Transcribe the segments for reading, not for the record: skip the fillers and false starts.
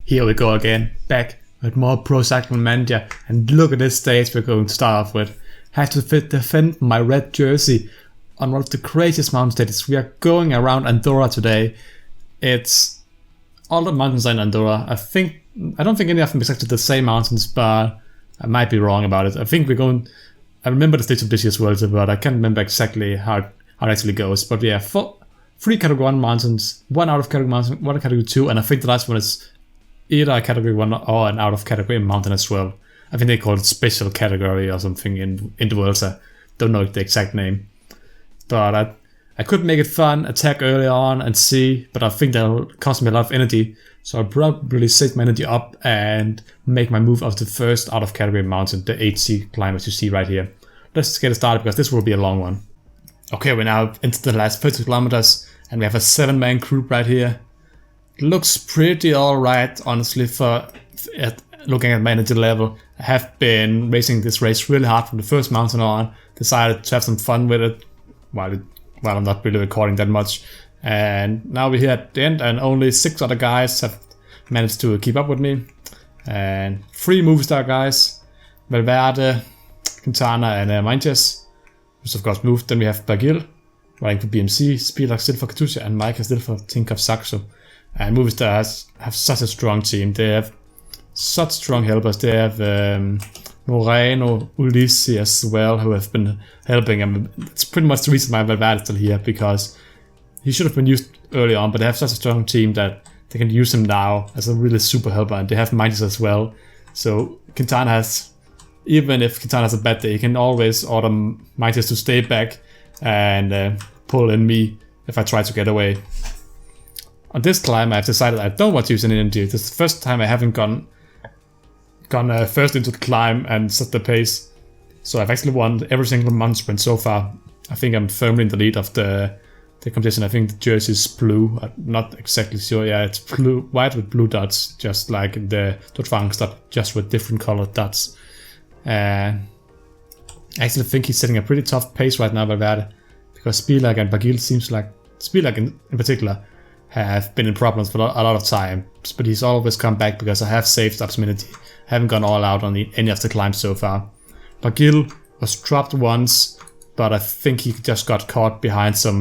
Here we go again, back with more Pro Cycling Manager, and look at this stage we're going to start off with. Have to defend my red jersey on one of the craziest mountain stages. We are going around Andorra today. It's all the mountains in Andorra. I don't think any of them is actually the same mountains, but I might be wrong about it. I remember the stage of this year's Vuelta, but I can't remember exactly how it actually goes. But yeah, 3 Category 1 mountains, 1 out of Category 1, 1 Category 2, and I think the last one is either a Category 1 or an out of Category mountain as well. I think they call it Special Category or something in the Vuelta. Don't know the exact name. But I could make it fun, attack early on and see, but I think that'll cost me a lot of energy. So I'll probably save my energy up and make my move of the first out of Category mountain, the 8C climb as you see right here. Let's get started because this will be a long one. Okay, we're now into the last 30 kilometers and we have a 7-man group right here. It looks pretty alright, honestly, for looking at my energy level. I have been racing this race really hard from the first mountain on, decided to have some fun with it while I'm not really recording that much. And now we're here at the end and only 6 other guys have managed to keep up with me. And 3 Movistar guys, Valverde, Quintana and Manches, which of course moved. Then we have Bagil riding for BMC, Spilak still for Katusha, and Micah still for TINKOFF Saxo. And Movistar have such a strong team. They have such strong helpers. They have Moreno, Ulisse as well, who have been helping him. It's pretty much the reason why Valverde is still here, because he should have been used early on, but they have such a strong team that they can use him now as a really super helper, and they have Manches as well. So Quintana has, even if Quintana has a bad day, he can always order Manches to stay back and pull in me if I try to get away. On this climb, I've decided I don't want to use any energy. This is the first time I haven't gone first into the climb and set the pace. So I've actually won every single mountain sprint so far. I think I'm firmly in the lead of the competition. I think the jersey is blue. I'm not exactly sure. Yeah, it's blue, white with blue dots, just like the Tour de France stuff, just with different colored dots. I actually think he's setting a pretty tough pace right now, Valverde, because Spilak and Bagil seems like Spilak in particular have been in problems for a lot of time, but he's always come back because I have saved up some energy. I haven't gone all out on any of the climbs so far. Bagil was dropped once, but I think he just got caught behind some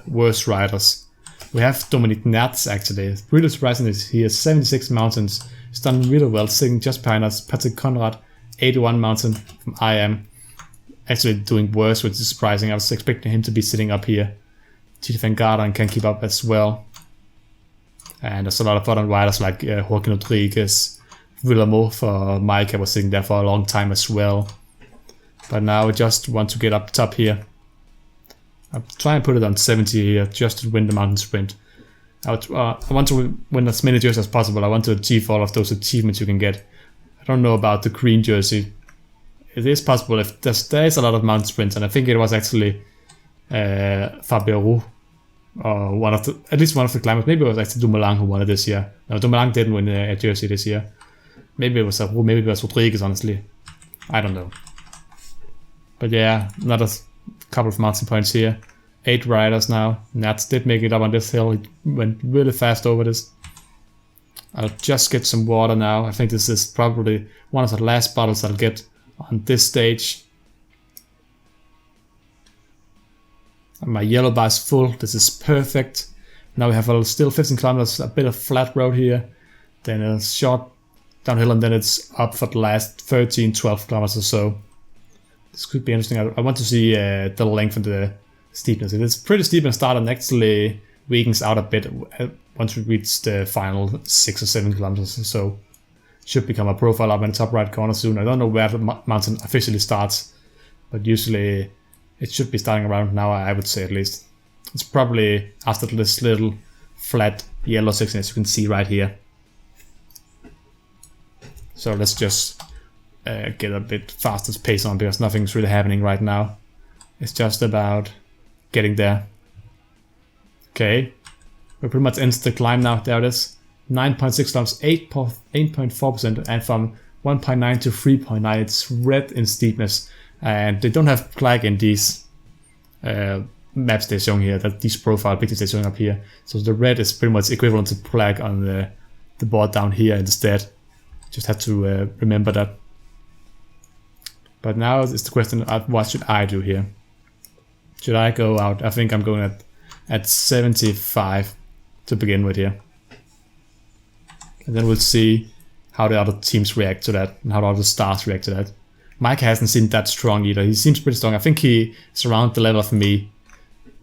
worse riders. We have Dominic Nertz actually. Really surprising is he has 76 mountains. He's done really well, sitting just behind us. Patrick Conrad, 81 mountain from IM. Actually doing worse, which is surprising. I was expecting him to be sitting up here. Tito van Garderen can keep up as well. And there's a lot of other riders like Joaquin Rodriguez, Villamor for Mike. I was sitting there for a long time as well. But now I just want to get up top here. I'll try and put it on 70 here just to win the mountain sprint. I want to win as many jerseys as possible. I want to achieve all of those achievements you can get. I don't know about the green jersey. It is possible if there is a lot of mountain sprints, and I think it was actually Fabio Roux, or at least one of the climbers. Maybe it was actually Dumoulin who won it this year. No, Dumoulin didn't win a jersey this year. Maybe it was Roux, maybe it was Rodriguez, honestly. I don't know. But yeah, another couple of mountain points here. 8 riders now. Nats did make it up on this hill. He went really fast over this. I'll just get some water now. I think this is probably one of the last bottles I'll get on this stage. And my yellow bar is full. This is perfect. Now we have still 15 kilometers, a bit of flat road here. Then a short downhill, and then it's up for the last 13, 12 kilometers or so. This could be interesting. I want to see the length and the steepness. It is pretty steep in the start and actually weakens out a bit once we reach the final 6 or 7 kilometers or so. Should become a profile up in the top right corner soon. I don't know where the mountain officially starts, but usually it should be starting around now, I would say at least. It's probably after this little flat yellow section as you can see right here. So let's just get a bit faster pace on because nothing's really happening right now. It's just about getting there. Okay, we're pretty much into the climb now. There it is. 9.6 kilometers, 8.4%, and from 1.9 to 3.9 it's red in steepness. And they don't have flag in these maps they're showing here, that these profile pictures they're showing up here. So the red is pretty much equivalent to flag on the the board down here instead. Just have to remember that. But now it's the question of what should I do here? Should I go out? I think I'm going at 75 to begin with here. And then we'll see how the other teams react to that and how the other stars react to that. Mike hasn't seemed that strong either. He seems pretty strong. I think he is around the level of me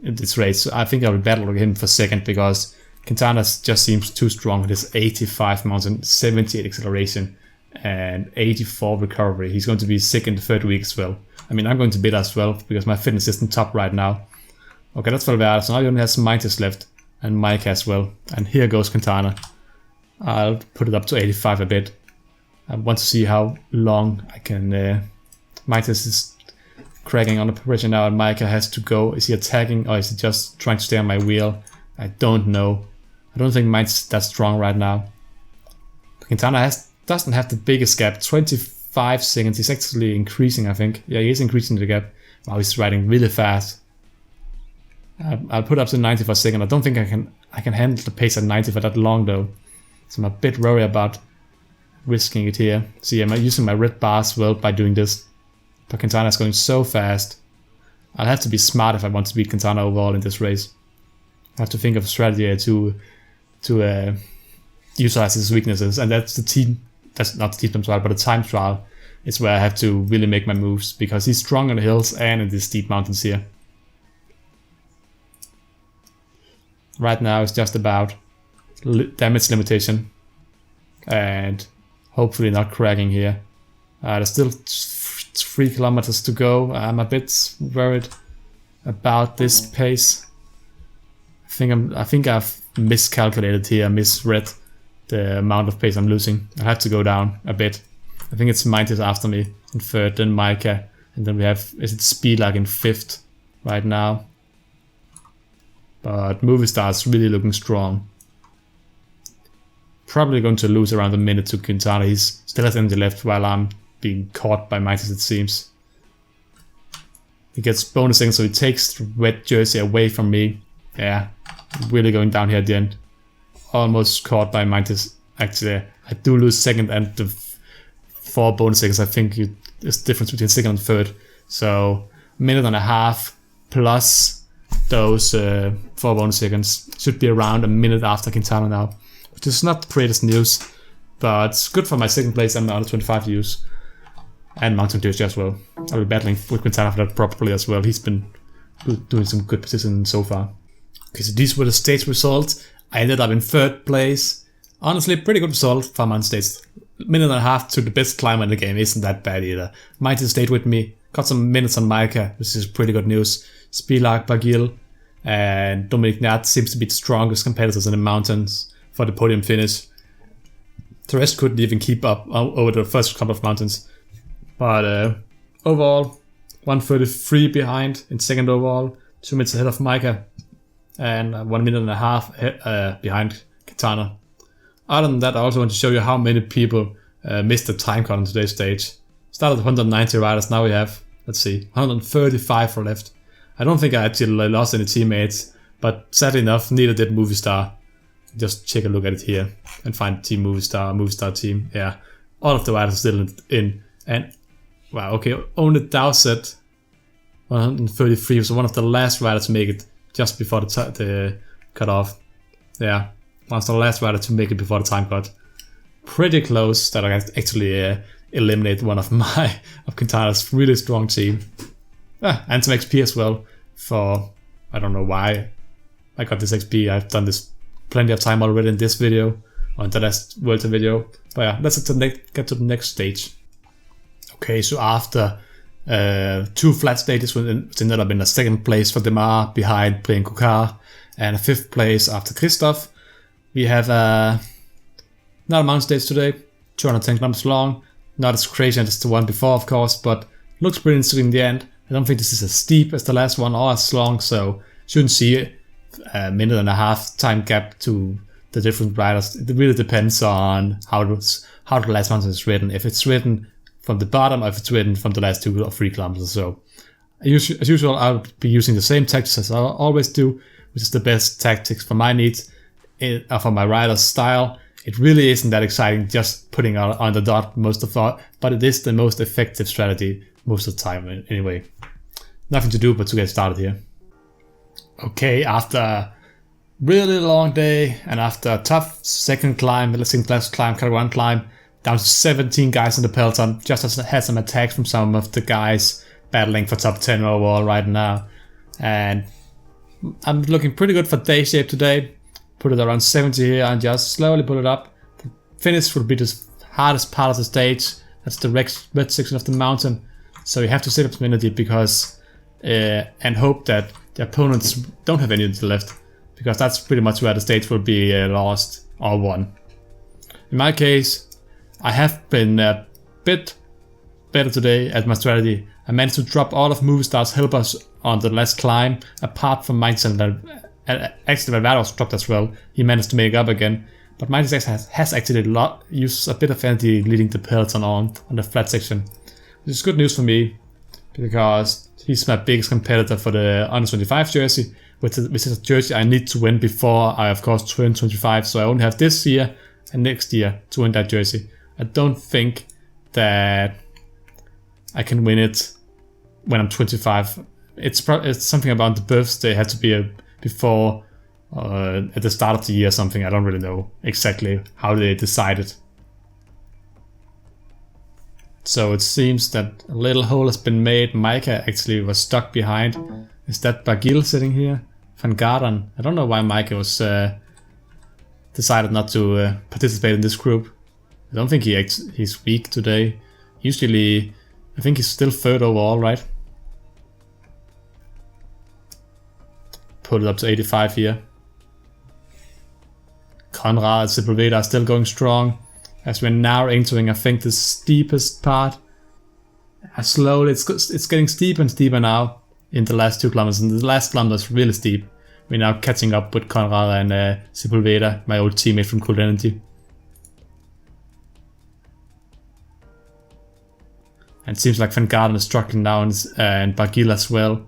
in this race. So I think I will battle with him for second because Quintana just seems too strong with his 85 mountain, 78 acceleration, and 84 recovery. He's going to be sick in the third week as well. I mean, I'm going to bid as well because my fitness isn't top right now. Okay, that's Valverde. So now he only has Mightis left and Mike as well. And here goes Quintana. I'll put it up to 85 a bit. I want to see how long I can... Mightis is cracking on the progression now and Micah has to go. Is he attacking or is he just trying to stay on my wheel? I don't know. I don't think mine's that strong right now. Quintana doesn't have the biggest gap. 25 seconds. He's actually increasing, I think. Yeah, he is increasing the gap. Wow, he's riding really fast. I'll put up to 90 for a second. I don't think I can handle the pace at 90 for that long though. So I'm a bit worried about risking it here. See, I'm using my red bar as well by doing this. But Quintana is going so fast. I'll have to be smart if I want to beat Quintana overall in this race. I have to think of a strategy to utilize his weaknesses, and that's the team. That's not the team trial, but the time trial is where I have to really make my moves because he's strong on the hills and in the steep mountains here. Right now, it's just about damage limitation and hopefully not cracking here. There's still 3 kilometers to go. I'm a bit worried about this pace. I think I've miscalculated here, misread the amount of pace I'm losing. I have to go down a bit. I think it's Mightis after me in third, then Micah, and then we have, is it Speedlag in fifth right now. But Movistar is really looking strong. Probably going to lose around a minute to Quintana. He's still has energy left while I'm being caught by Mightis, it seems. He gets bonusing, so he takes the red jersey away from me. Yeah, really going down here at the end. Almost caught by Mightis. Actually, I do lose second and the 4 bonus seconds. I think there's difference between second and third. So, minute and a half plus those 4 bonus seconds. Should be around a minute after Quintana now. Which is not the greatest news, but it's good for my second place and my under 25 use. And Mountain Dew as well. I'll be battling with Quintana for that probably as well. He's been doing some good position so far. Okay, so these were the stage results. I ended up in third place. Honestly, pretty good result for Mountain States. Minute and a half to the best climber in the game isn't that bad either. Mighty stayed with me. Got some minutes on Micah, which is pretty good news. Spilak, Bagil, and Dominic Nat seems to be the strongest competitors in the mountains for the podium finish. The rest couldn't even keep up over the first couple of mountains. But overall, 1:33 behind in second overall, 2 minutes ahead of Micah, and 1 minute and a half behind Quintana. Other than that, I also want to show you how many people missed the time cut on today's stage. Started with 190 riders, now we have, let's see, 135 for left. I don't think I actually lost any teammates, but sadly enough, neither did Movistar. Just take a look at it here and find Team Movistar team. Yeah, all of the riders are still in. And wow, okay, only Dowsett 133 was one of the last riders to make it just before the cut off. Yeah, one of the last riders to make it before the time cut. Pretty close that I actually eliminate one of Quintana's really strong team. And some XP as well for, I don't know why I got this XP. I've done this plenty of time already in this video, or in the last Vuelta video. But yeah, let's get to the next stage. Okay, so after 2 flat stages, which ended up in a second place for Demar behind playing Kokar, and a 5th place after Christoph, we have not a mountain stage today, 210 kilometers long, not as crazy as the one before of course, but looks pretty interesting in the end. I don't think this is as steep as the last one or as long, so shouldn't see a minute and a half time gap to the different riders. It really depends on how the last mountain is ridden. If it's ridden from the bottom, or if it's ridden from the last 2 or 3 kilometers. So as usual, I'll be using the same tactics as I always do, which is the best tactics for my needs, for my rider's style, It really isn't that exciting just putting on the dot most of the thought, but it is the most effective strategy most of the time anyway. Nothing to do but to get started here. Okay, after a really long day and after a tough second climb, category 1 climb, down to 17 guys in the peloton, just had some attacks from some of the guys battling for top 10 overall right now. And I'm looking pretty good for day shape today. Put it around 70 here and just slowly pull it up. The finish will be the hardest part of the stage. That's the red section of the mountain. So you have to save up some energy because and hope that the opponents don't have any energy left, because that's pretty much where the stage will be lost or won. In my case, I have been a bit better today at my strategy. I managed to drop all of Movistar's helpers on the last climb, apart from Mainz, and actually Valverde was dropped as well. He managed to make up again, but Mainz has actually used a bit of energy leading the peloton on the flat section, which is good news for me, because he's my biggest competitor for the under 25 jersey, which is a jersey I need to win before I of course turn 25, so I only have this year and next year to win that jersey. I don't think that I can win it when I'm 25. It's something about the birthday had to be before at the start of the year or something. I don't really know exactly how they decided. So it seems that a little hole has been made. Micah actually was stuck behind. Is that Barguil sitting here? Van Garderen. I don't know why Micah was decided not to participate in this group. I don't think he's weak today. Usually, I think he's still third overall, right? Put it up to 85 here. Konrad and Sepulveda are still going strong, as we're now entering, I think, the steepest part. Slowly, it's getting steeper and steeper now in the last 2 kilometers, and the last kilometer is really steep. We're now catching up with Konrad and Sepulveda, my old teammate from Cold Energy. And it seems like Van Garderen is struggling now, and Barguil as well.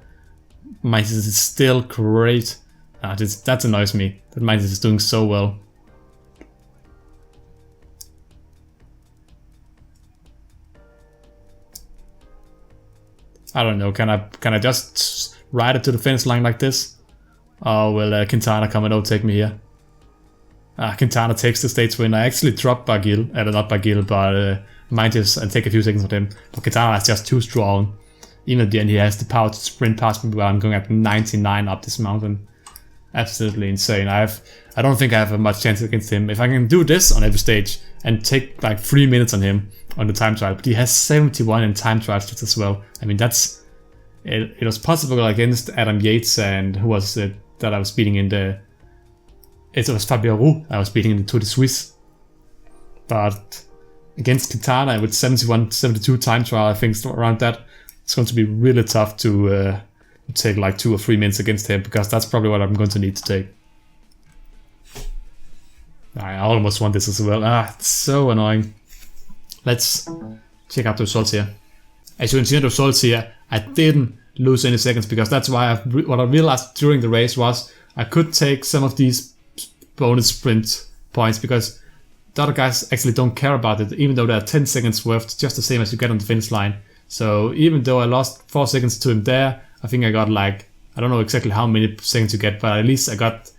Mainz is still great. That annoys me, that Mainz is doing so well. I don't know, can I just ride it to the finish line like this? Or will Quintana come and overtake me here? Quintana takes the stage win. I actually dropped Barguil, not Barguil, but Mainz, and take a few seconds with him. But Quintana is just too strong. Even at the end, he has the power to sprint past me while I'm going at 99 up this mountain. Absolutely insane. I don't think I have a much chance against him. If I can do this on every stage and take like 3 minutes on him on the time trial, but he has 71 in time trials as well. I mean, it was possible against Adam Yates, and who was it that I was beating in the... It was Fabio Roux I was beating in the Tour de Suisse. But against Quintana with 71, 72 time trial, I think around that, it's going to be really tough to take like 2 or 3 minutes against him, because that's probably what I'm going to need to take. I almost want this as well. It's so annoying. Let's check out the results here. As you can see in the results here, I didn't lose any seconds, because that's why what I realized during the race was I could take some of these bonus sprint points, because the other guys actually don't care about it, even though they're 10 seconds worth, just the same as you get on the finish line. So even though I lost 4 seconds to him there, I think I got like, I don't know exactly how many seconds you get, but at least I got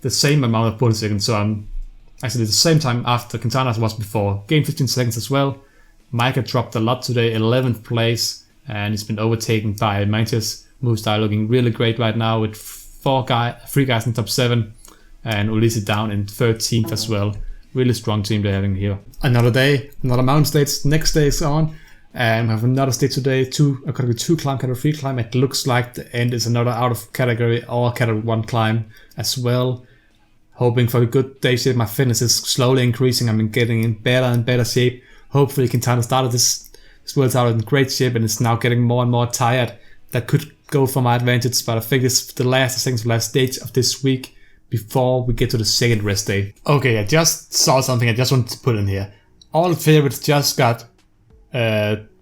the same amount of bonus seconds. So I'm actually the same time after Quintana was before. Gained 15 seconds as well. Micah dropped a lot today, 11th place, and he's been overtaken by Mainz. Movistar looking really great right now with 3 guys in top 7, and Ulisse down in 13th as well. Really strong team they're having here. Another day, another mountain stage. Next day is on. And we have another stage today, category 2 climb, category 3 climb. It looks like the end is another out of category or category 1 climb as well. Hoping for a good day shape. My fitness is slowly increasing. I'm getting in better and better shape. Hopefully Quintana started this Vuelta out in great shape and is now getting more and more tired. That could go for my advantage, but I think this is the second to last stage of this week before we get to the second rest day. Okay, I just saw something I just wanted to put in here. All the favorites just got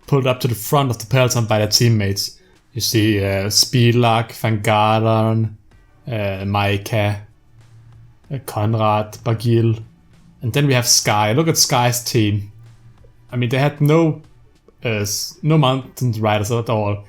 pulled up to the front of the peloton by their teammates. You see Spilak, Van Garderen, Micah, Konrad, Barguil, And then we have Sky. Look at Sky's team. I mean, they had no mountain riders at all.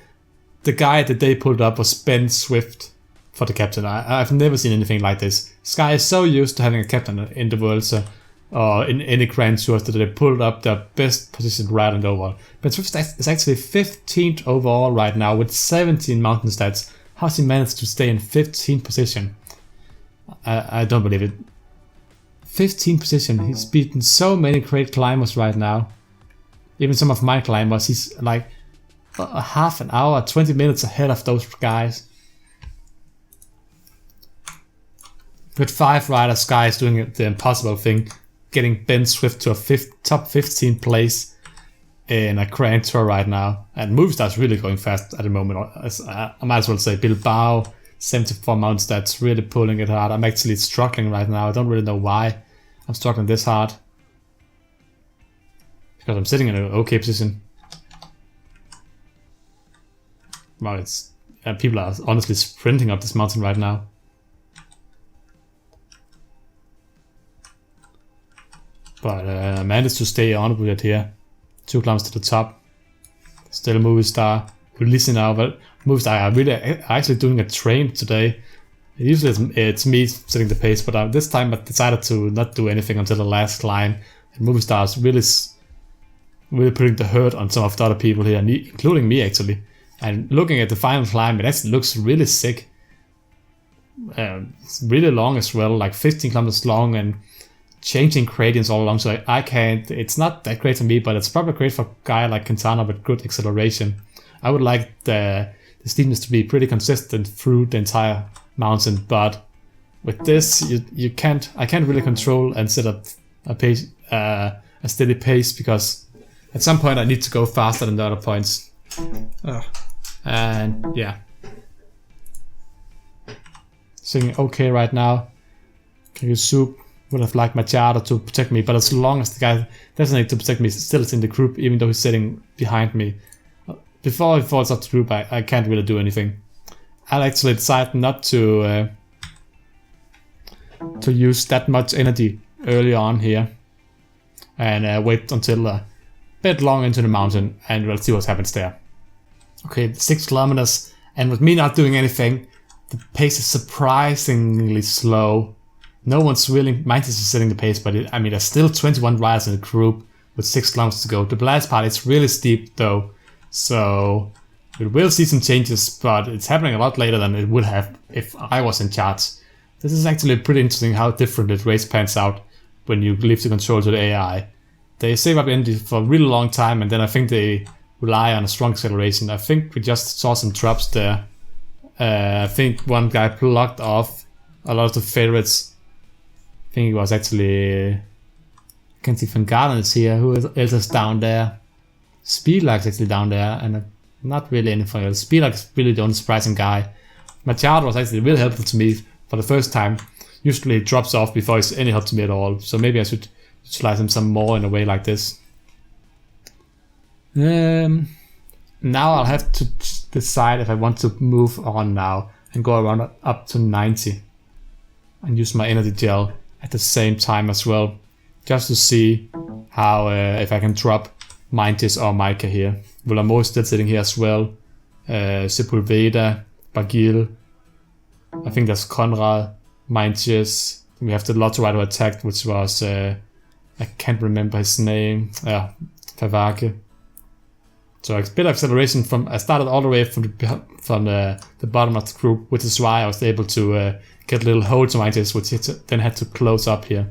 The guy that they pulled up was Ben Swift for the captain. I've never seen anything like this. Sky is so used to having a captain in the Vuelta or in any Grand Tours that they pulled up the best position rider in the overall. Ben Swift is actually 15th overall right now with 17 mountain stats. How's he managed to stay in 15th position? I don't believe it. 15th position. He's beaten so many great climbers right now. Even some of my climbers. He's like a half an hour, 20 minutes ahead of those guys. With 5 riders, Sky is doing the impossible thing, getting Ben Swift to a top 15 place in a Grand Tour right now. And Movistar's really going fast at the moment. I might as well say Bilbao, 74 mountain stats, really pulling it hard. I'm actually struggling right now. I don't really know why I'm struggling this hard. Because I'm sitting in an okay position. Wow, people are honestly sprinting up this mountain right now. But I managed to stay on with it here. 2 kilometers to the top. Still Movistar. Releasing now, but Movistar are really actually doing a train today. Usually it's me setting the pace, but this time I decided to not do anything until the last climb. And Movistar is really putting the hurt on some of the other people here, including me actually. And looking at the final climb, it actually looks really sick. It's really long as well, like 15 kilometers long and changing gradients all along. So I can't, it's not that great for me, but it's probably great for a guy like Quintana with good acceleration. I would like the steepness to be pretty consistent through the entire mountain, but with this, I can't really control and set up a pace, a steady pace, because at some point I need to go faster than the other points. And yeah, singing okay right now. Soup would have liked Machado to protect me, but as long as the guy doesn't need to protect me, still is in the group, even though he's sitting behind me. Before he falls off the group, I can't really do anything. I'll actually decide not to use that much energy early on here, and wait until a bit long into the mountain, and we'll see what happens there. Okay, 6 kilometers, and with me not doing anything, the pace is surprisingly slow. No one's really minded setting the pace, but I mean, there's still 21 riders in the group with 6 kilometers to go. The last part is really steep though, so we will see some changes, but it's happening a lot later than it would have if I was in charge. This is actually pretty interesting how different the race pans out when you leave the control to the AI. They save up energy for a really long time, and then I think they rely on a strong acceleration. I think we just saw some drops there. I think one guy blocked off a lot of the favorites. I think it was actually, I can see Van Garderen is here. Who else is down there? Speedlark is actually down there, and not really anything else. Speedlark is really the only surprising guy. Machado was actually really helpful to me for the first time. Usually he drops off before he's any help to me at all, so maybe I should utilize him some more in a way like this. Now I'll have to decide if I want to move on now and go around up to 90 and use my energy gel at the same time as well, just to see how if I can drop Mintis or Micah here. Vulamo is still sitting here as well. Sepulveda, Bagil. I think there's Conrad, Mintis. We have the Lotto Rider attacked, which was I can't remember his name. Favake. So a bit of acceleration from, I started all the way from the bottom of the group, which is why I was able to get a little hold to Mintis, which then had to close up here.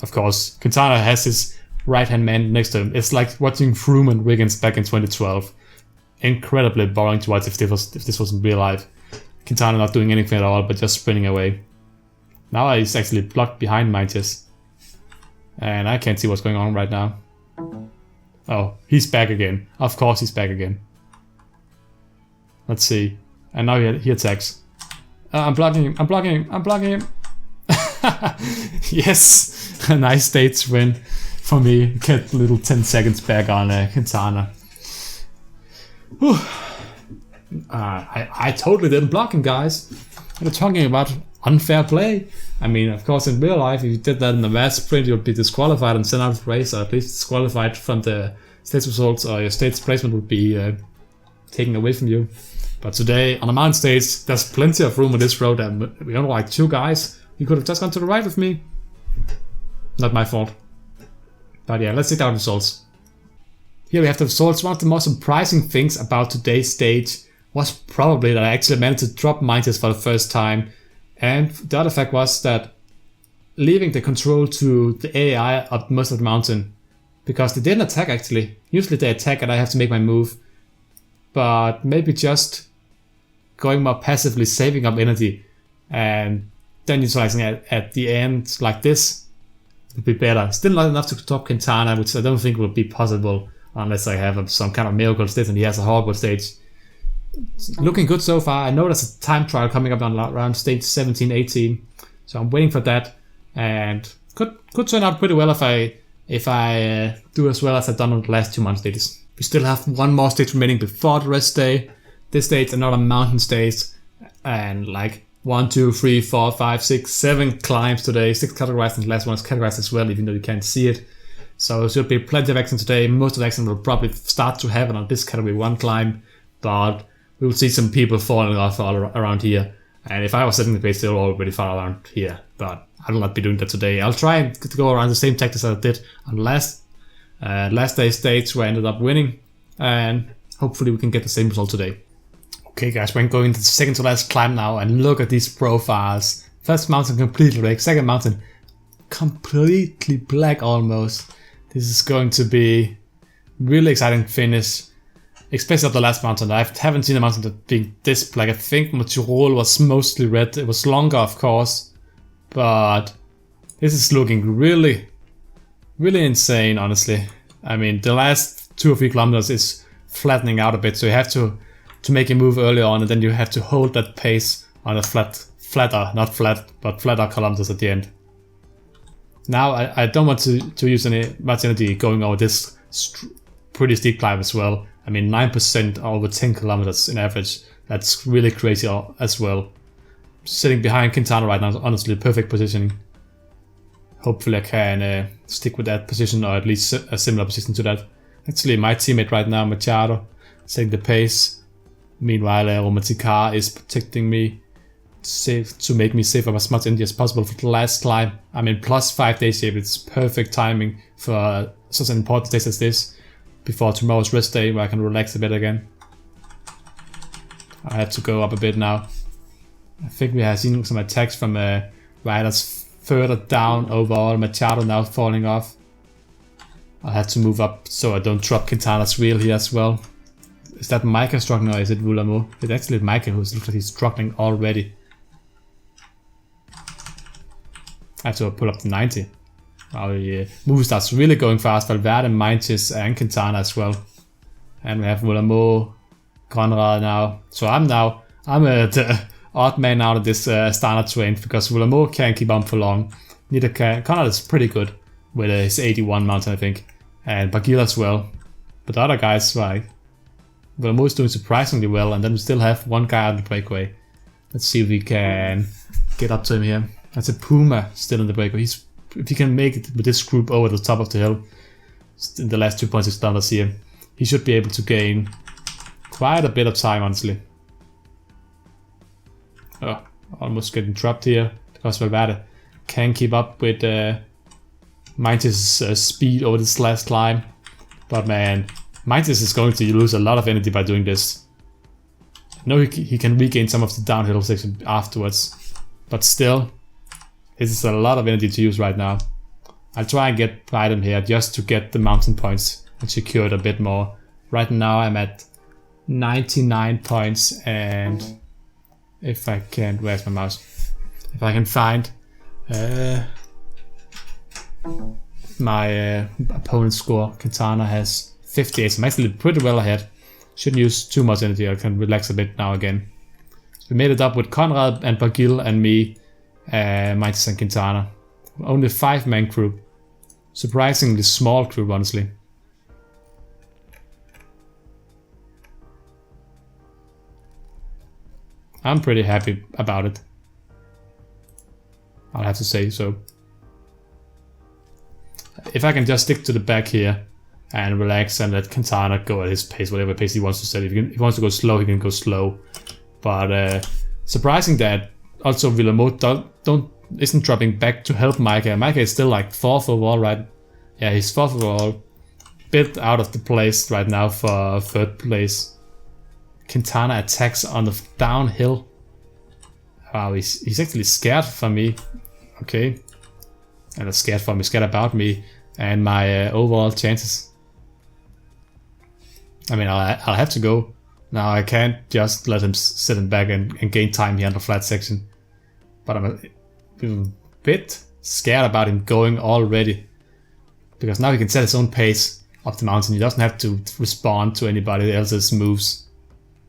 Of course, Quintana has his right-hand man next to him. It's like watching Froome and Wiggins back in 2012. Incredibly boring to watch if this was in real life. Quintana not doing anything at all, but just sprinting away. Now he's actually blocked behind Mintis. And I can't see what's going on right now. Oh, he's back again. Of course he's back again. Let's see. And now he attacks. I'm blocking him, I'm blocking him, I'm blocking him. Yes, a nice stage win for me. Get a little 10 seconds back on Quintana. I totally didn't block him, guys. We're talking about unfair play. I mean, of course, in real life, if you did that in the mass sprint, you'd be disqualified and sent out of the race, or at least disqualified from the stage results, or your stage placement would be taken away from you. But today, on a mountain stage, there's plenty of room on this road, and we only like 2 guys. You could have just gone to the right with me. Not my fault. But yeah, let's check out the results. Here we have the results. One of the most surprising things about today's stage was probably that I actually managed to drop Mighties for the first time. And the other fact was that leaving the control to the AI up most of the mountain. Because they didn't attack actually. Usually they attack and I have to make my move. But maybe just going more passively, saving up energy, and then utilizing it at the end like this would be better. Still not enough to top Quintana, which I don't think will be possible unless I have some kind of miracle stage and he has a horrible stage. It's looking good so far. I know there's a time trial coming up on around stage 17, 18, so I'm waiting for that, and could turn out pretty well if I do as well as I've done on the last 2 months stages. We still have 1 more stage remaining before the rest day. This stage, another mountain stage, and like 1, 2, 3, 4, 5, 6, 7 climbs today. 6 categorized, and the last one is categorized as well, even though you can't see it. So there should be plenty of action today. Most of the action will probably start to happen on this category 1 climb, but we will see some people falling off all around here. And if I was setting the pace, they'll already fall around here, but I will not be doing that today. I'll try and go around the same tactics as I did on last day's stage where I ended up winning, and hopefully we can get the same result today. Okay guys, we're going to the second to last climb now, and look at these profiles. First mountain completely black, second mountain completely black almost. This is going to be really exciting finish, especially up the last mountain. I haven't seen a mountain that being this black. I think Tyrol was mostly red. It was longer of course, but this is looking really insane honestly. I mean, the last 2 or 3 kilometers is flattening out a bit, so you have to make a move early on, and then you have to hold that pace on a flatter kilometers at the end. Now I don't want to use much energy going over this pretty steep climb as well. I mean 9% over 10 kilometers in average. That's really crazy as well. Sitting behind Quintana right now is honestly perfect positioning. Hopefully I can stick with that position, or at least a similar position to that. Actually my teammate right now, Machado, setting the pace. Meanwhile, Romanticar is protecting me to make me save up as much energy as possible for the last climb. I'm in plus 5 days shape. It's perfect timing for such an important stage as this before tomorrow's rest day where I can relax a bit again. I have to go up a bit now. I think we have seen some attacks from riders further down overall. Machado now falling off. I have to move up so I don't drop Quintana's wheel here as well. Is that Micah struggling, or is it Vulamo? It's actually Micah who looks like he's struggling already. I have to pull up to 90. Wow, the move starts really going fast. Valverde, Mighties, and Quintana as well. And we have Vulamo, Conrad now. So I'm the odd man out of this standard train, because Vulamo can't keep on for long. Neither can Conrad. Is pretty good with his 81 mountain, I think, and Bagil as well. But the other guys, like Vulamo is doing surprisingly well, and then we still have 1 guy on the breakaway. Let's see if we can get up to him here. That's a Puma still in the breakaway. If he can make it with this group over the top of the hill in the last 2.6 kilometers here, he should be able to gain quite a bit of time, honestly. Oh, almost getting trapped here because Valverde can keep up with Mighty's speed over this last climb. But man, Mighty's is going to lose a lot of energy by doing this. I know he can regain some of the downhill section afterwards, but still, this is a lot of energy to use right now. I'll try and get by them here just to get the mountain points and secure it a bit more. Right now I'm at 99 points, and if I can, where's my mouse? If I can find my opponent's score, Quintana has 58, so I'm actually pretty well ahead. Shouldn't use too much energy, I can relax a bit now again. We made it up with Conrad and Bagil and me, Mighty and Quintana. Only a 5-man group. Surprisingly small group, honestly. I'm pretty happy about it. I'll have to say so. If I can just stick to the back here and relax and let Quintana go at his pace, whatever pace he wants to set. If he wants to go slow, he can go slow. But surprising that also Villemot isn't dropping back to help Micah. Micah is still like 4th overall, right? Yeah, he's 4th overall. Bit out of the place right now for 3rd place. Quintana attacks on the downhill. Wow, he's actually scared for me. Okay. And scared for me, scared about me and my overall chances. I mean, I'll have to go. Now I can't just let him sit in back and gain time here on the flat section. But I'm a bit scared about him going already. Because now he can set his own pace up the mountain. He doesn't have to respond to anybody else's moves.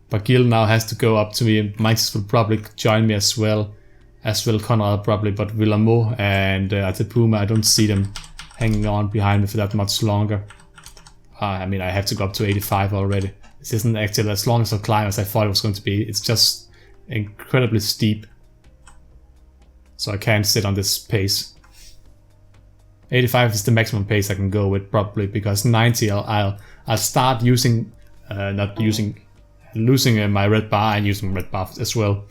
But Gil now has to go up to me. Mantis will probably join me as well. As will Conrad probably, but Villemot and Atepuma, I don't see them hanging on behind me for that much longer. I mean, I have to go up to 85 already. This isn't actually as long as a climb as I thought it was going to be. It's just incredibly steep. So I can't sit on this pace. 85 is the maximum pace I can go with probably, because 90 I'll start using, losing my red bar and using red bar as well.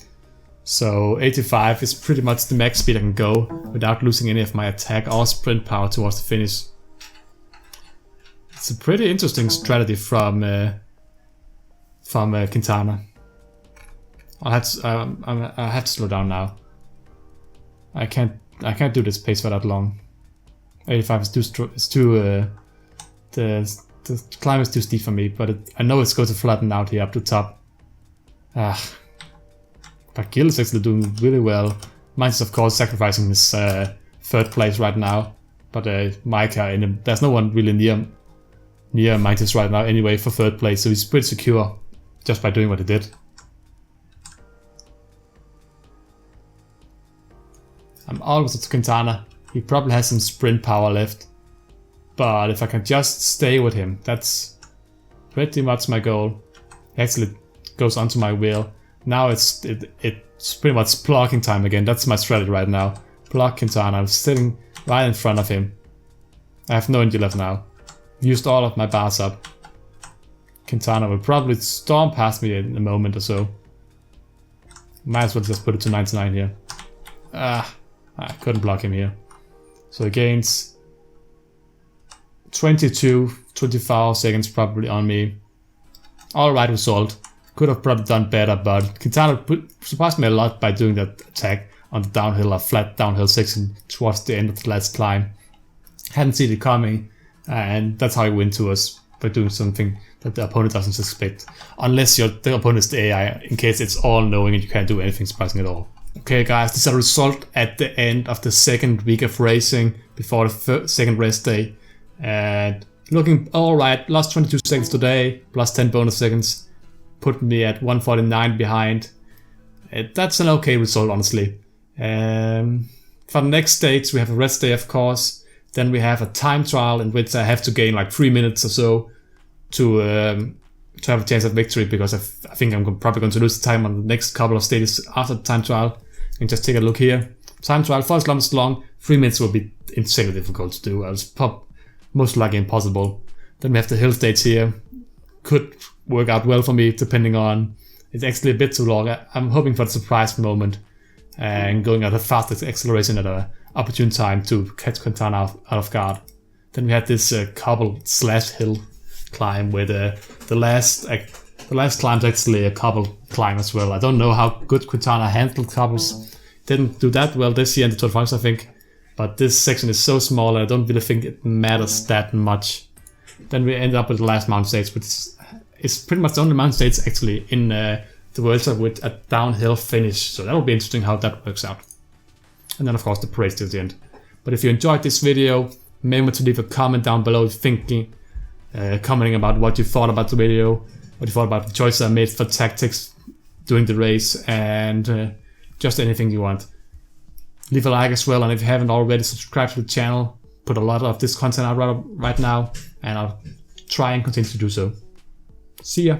So 85 is pretty much the max speed I can go without losing any of my attack or sprint power towards the finish. It's a pretty interesting strategy from Quintana. I have to slow down now. I can't do this pace for that long. 85 is too the climb is too steep for me, but I know it's going to flatten out here up to top. But Gil is actually doing really well. Mine's of course sacrificing his 3rd place right now, but Micah, there's no one really near Mantis right now anyway for 3rd place, so he's pretty secure just by doing what he did. I'm almost at Quintana. He probably has some sprint power left, but if I can just stay with him, that's pretty much my goal. He actually goes onto my wheel. Now it's pretty much blocking time again. That's my strategy right now. Block Quintana. I'm sitting right in front of him. I have no energy left now. Used all of my bars up. Quintana will probably storm past me in a moment or so. Might as well just put it to 99 here. I couldn't block him here. So he gains 24 seconds probably on me. Alright result. Could have probably done better, but Quintana surprised me a lot by doing that attack on the downhill, a flat downhill section towards the end of the last climb. Hadn't seen it coming, and that's how he went to us, by doing something that the opponent doesn't expect. Unless the opponent is the AI, in case it's all knowing and you can't do anything surprising at all. Okay guys, this is a result at the end of the 2nd week of racing before the 2nd rest day. And looking alright, lost 22 seconds today, plus 10 bonus seconds. Put me at 149 behind. That's an okay result, honestly. For the next stage, we have a rest day, of course. Then we have a time trial in which I have to gain like 3 minutes or so to have a chance at victory, because I think I'm probably going to lose time on the next couple of stages after the time trial. You can just take a look here. Time trial, 4 kilometers long. 3 minutes will be insanely difficult to do. It's most likely impossible. Then we have the hill stage here. Could work out well for me, depending on... It's actually a bit too long. I'm hoping for the surprise moment and going at the fastest acceleration at an opportune time to catch Quintana out of guard. Then we had this cobble/hill climb where the last climb's actually a cobble climb as well. I don't know how good Quintana handled cobbles. Didn't do that well this year in the Tour de France, I think. But this section is so small, I don't really think it matters that much. Then we end up with the last mountain stage, which is pretty much the only mountain stage actually in the Vuelta with a downhill finish. So that'll be interesting how that works out. And then of course the parade till the end. But if you enjoyed this video, remember to leave a comment down below commenting about what you thought about the video, what you thought about the choices I made for tactics during the race, and just anything you want. Leave a like as well, and if you haven't already, subscribe to the channel. Put a lot of this content out right now, and I'll try and continue to do so. See ya!